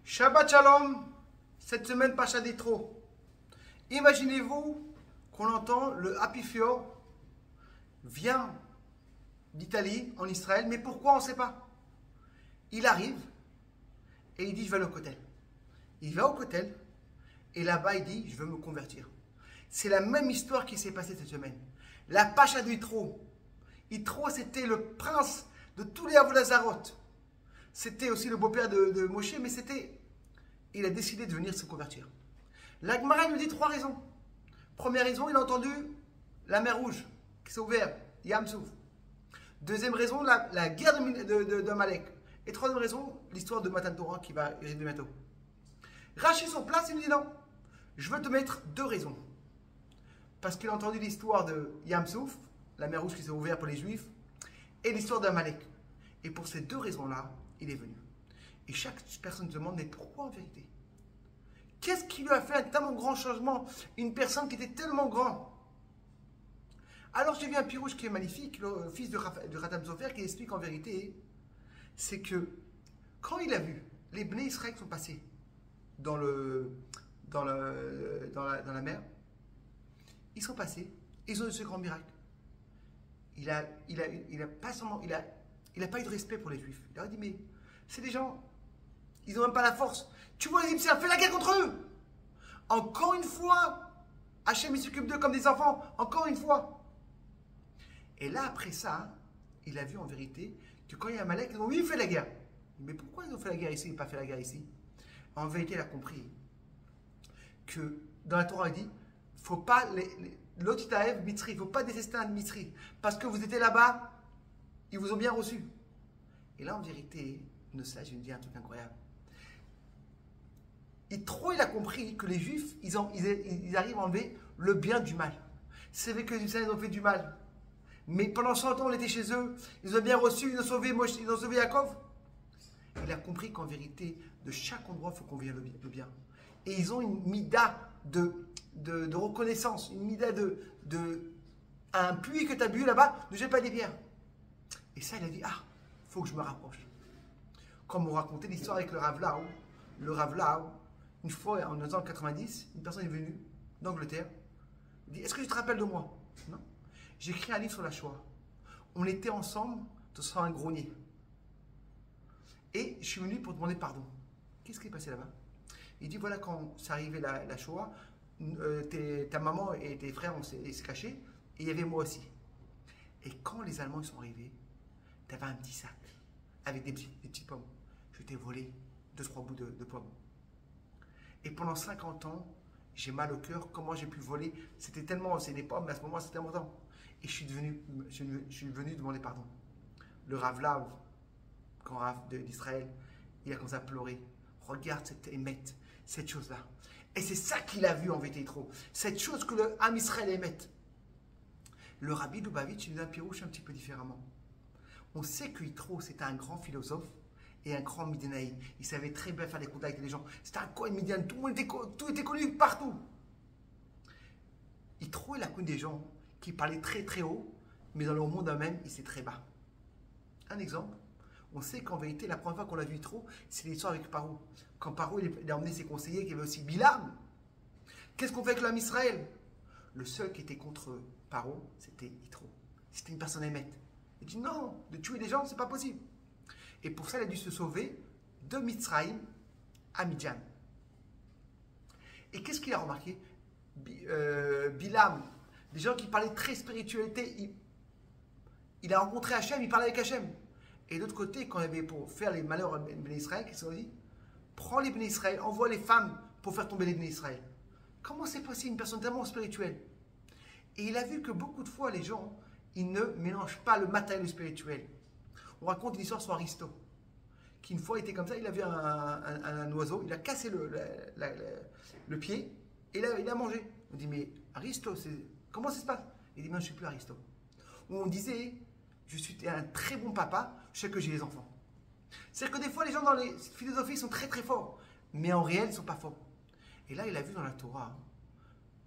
Shabbat Shalom, cette semaine Pacha d'Yitro. Imaginez-vous qu'on entend le Happy Fior vient d'Italie en Israël, mais pourquoi on ne sait pas. Il arrive et il dit je vais aller au Kotel. Il va au Kotel et là-bas il dit je veux me convertir. C'est la même histoire qui s'est passée cette semaine. La Pacha d'Yitro. Yitro c'était le prince de tous les Avodazarot. C'était aussi le beau-père de Moshe, mais il a décidé de venir se convertir. La Gemara nous dit trois raisons. Première raison, il a entendu la mer Rouge qui s'est ouverte, Yam Souf. Deuxième raison, la guerre d'Amalek. Et troisième raison, l'histoire de Matan Torah qui va arriver bientôt. Rachi sur place, il nous dit non, je veux te mettre deux raisons. Parce qu'il a entendu l'histoire de Yam Souf, la mer Rouge qui s'est ouverte pour les Juifs, et l'histoire d'Amalek. Et pour ces deux raisons-là, il est venu. Et chaque personne se demande, mais pourquoi en vérité? Qu'est-ce qui lui a fait un tellement grand changement? Une personne qui était tellement grand. Alors j'ai vu un pirouche qui est magnifique, le fils de Ratam Sofer, qui explique en vérité, c'est que quand il a vu les Bnei Israël qui sont passés dans la mer, ils sont passés, ils ont eu ce grand miracle. Il n'a pas eu de respect pour les Juifs. Il leur a dit, mais c'est des gens, ils n'ont même pas la force. Tu vois les Égyptiens, fais la guerre contre eux. Encore une fois, Hachem, il s'occupe d'eux comme des enfants. Encore une fois. Et là, après ça, il a vu en vérité que quand il y a Amalek, ils ont oui, il fait la guerre. Mais pourquoi ils ont fait la guerre ici et pas fait la guerre ici? En vérité, il a compris que dans la Torah, il dit, il ne faut pas l'otitaev mitri, il ne faut pas détester un mitri. Parce que vous étiez là-bas, ils vous ont bien reçu. Et là, en vérité, je me dis un truc incroyable. Il a compris que les Juifs, ils arrivent à enlever le bien du mal. C'est vrai que les Israéliens ont fait du mal. Mais pendant 100 ans, on était chez eux. Ils ont bien reçu, ils ont sauvé Moshe, ils ont sauvé Yaakov. Il a compris qu'en vérité, de chaque endroit, il faut qu'on vienne le bien. Et ils ont une mida de reconnaissance, une mida un puits que tu as bu là-bas, ne jette pas des pierres. Et ça, il a dit, il faut que je me rapproche. Comme on racontait l'histoire avec le Rav Lau. Le Rav Lau, une fois en 1990, une personne est venue d'Angleterre. Il dit, est-ce que tu te rappelles de moi? Non. J'ai écrit un livre sur la Shoah. On était ensemble dans un grenier. Et je suis venu pour demander pardon. Qu'est-ce qui est passé là-bas? Il dit, voilà, quand c'est arrivé la Shoah, ta maman et tes frères s'est cachés, et il y avait moi aussi. Et quand les Allemands sont arrivés, tu avais un petit sac avec des petites pommes. Je t'ai volé 2-3 bouts de pommes. Et pendant 50 ans, j'ai mal au cœur. Comment j'ai pu voler? C'était tellement, c'est des pommes, mais à ce moment, c'était tellement temps. Et je suis venu demander pardon. Le Rav Lav, grand Rav d'Israël, il a commencé à pleurer. Regarde cette émette, cette chose-là. Et c'est ça qu'il a vu en Vététro. Cette chose que le Ham Israël émette. Le Rabbi Lubavitch, il nous a un pirouche un petit peu différemment. On sait que Yitro, c'était un grand philosophe et un grand Midianaï. Il savait très bien faire des contacts avec les gens. C'était un Kohen Midian, tout était connu partout. Yitro, il a connu des gens qui parlaient très très haut, mais dans leur monde eux-mêmes, il s'est très bas. Un exemple, on sait qu'en vérité, la première fois qu'on l'a vu Yitro, c'est l'histoire avec Paro. Quand Paro il a emmené ses conseillers, qu'il y avait aussi Bilam. Qu'est-ce qu'on fait avec l'homme Israël? Le seul qui était contre Paro, c'était Yitro. C'était une personne émette. Il dit non, de tuer des gens, c'est pas possible. Et pour ça, il a dû se sauver de Mitzrayim à Midian. Et qu'est-ce qu'il a remarqué? Bilam, des gens qui parlaient très spiritualité, il a rencontré Hachem, il parlait avec Hachem. Et de l'autre côté, quand il avait pour faire les malheurs à Bnei Israël, qu'est-ce qu'on dit? Prends les Bnei Israël, envoie les femmes pour faire tomber les Bnei Israël. Comment c'est possible, une personne tellement spirituelle? Et il a vu que beaucoup de fois, les gens, ils ne mélangent pas le matériel et le spirituel. On raconte une histoire sur Aristo, qui une fois était comme ça, il a vu un oiseau, il a cassé le pied, et là, il a mangé. On dit, mais Aristo, comment ça se passe? Il dit, mais je ne suis plus Aristo. On disait, je suis un très bon papa, je sais que j'ai les enfants. C'est-à-dire que des fois, les gens dans les philosophies sont très très forts, mais en réel, ils ne sont pas forts. Et là, il a vu dans la Torah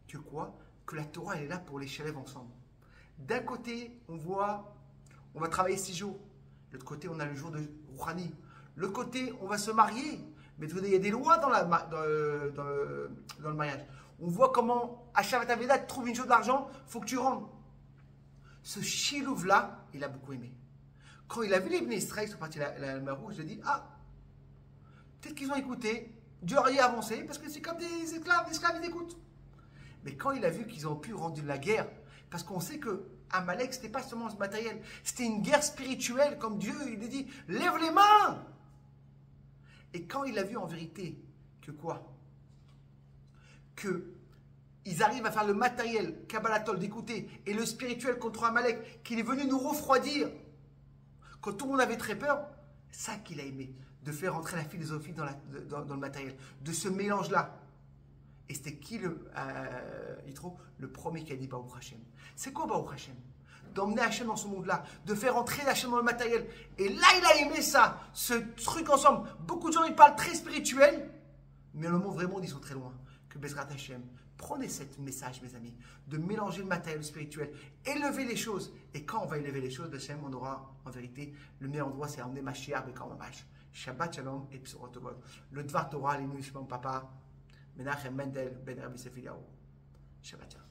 que quoi? Que la Torah, elle est là pour les chalèves ensemble. D'un côté, on va travailler 6 jours. De l'autre côté, on a le jour de Rouhani. De l'autre côté, on va se marier. Mais il y a des lois dans le mariage. On voit comment, à Shavat Aveda, tu trouves une chose d'argent, il faut que tu rendes. Ce chilouv-là, il a beaucoup aimé. Quand il a vu les Bnei Israël qui sont partis la mer Rouge, il a dit, ah, peut-être qu'ils ont écouté, Dieu a rien avancé, parce que c'est comme des esclaves ils écoutent. Mais quand il a vu qu'ils ont pu rendre la guerre, parce qu'on sait que Amalek, ce n'était pas seulement ce matériel, c'était une guerre spirituelle, comme Dieu, il a dit, lève les mains. Et quand il a vu en vérité que quoi? Que ils arrivent à faire le matériel, Kabbalatol, d'écouter, et le spirituel contre Amalek, qu'il est venu nous refroidir, quand tout le monde avait très peur, ça qu'il a aimé, de faire entrer la philosophie dans le matériel, de ce mélange-là. Et c'était qui Yitro? Le premier qui a dit Baruch Hashem. C'est quoi Baruch Hashem? D'emmener Hashem dans ce monde-là, de faire entrer Hashem dans le matériel. Et là, il a aimé ça, ce truc ensemble. Beaucoup de gens, ils parlent très spirituel, mais le monde vraiment, ils sont très loin. Que Bezrat Hashem, prenez ce message, mes amis, de mélanger le matériel et le spirituel, élever les choses. Et quand on va élever les choses, Hashem, on aura en vérité le meilleur endroit, c'est emmener Mashiach Bekar Mamash. Shabbat Shalom et Psorot Tovot. Le Dvar Torah, l'Inu Shmam Papa, Menachem Mendel Ben Rabbi Sefiyahu. Shabbat Shalom.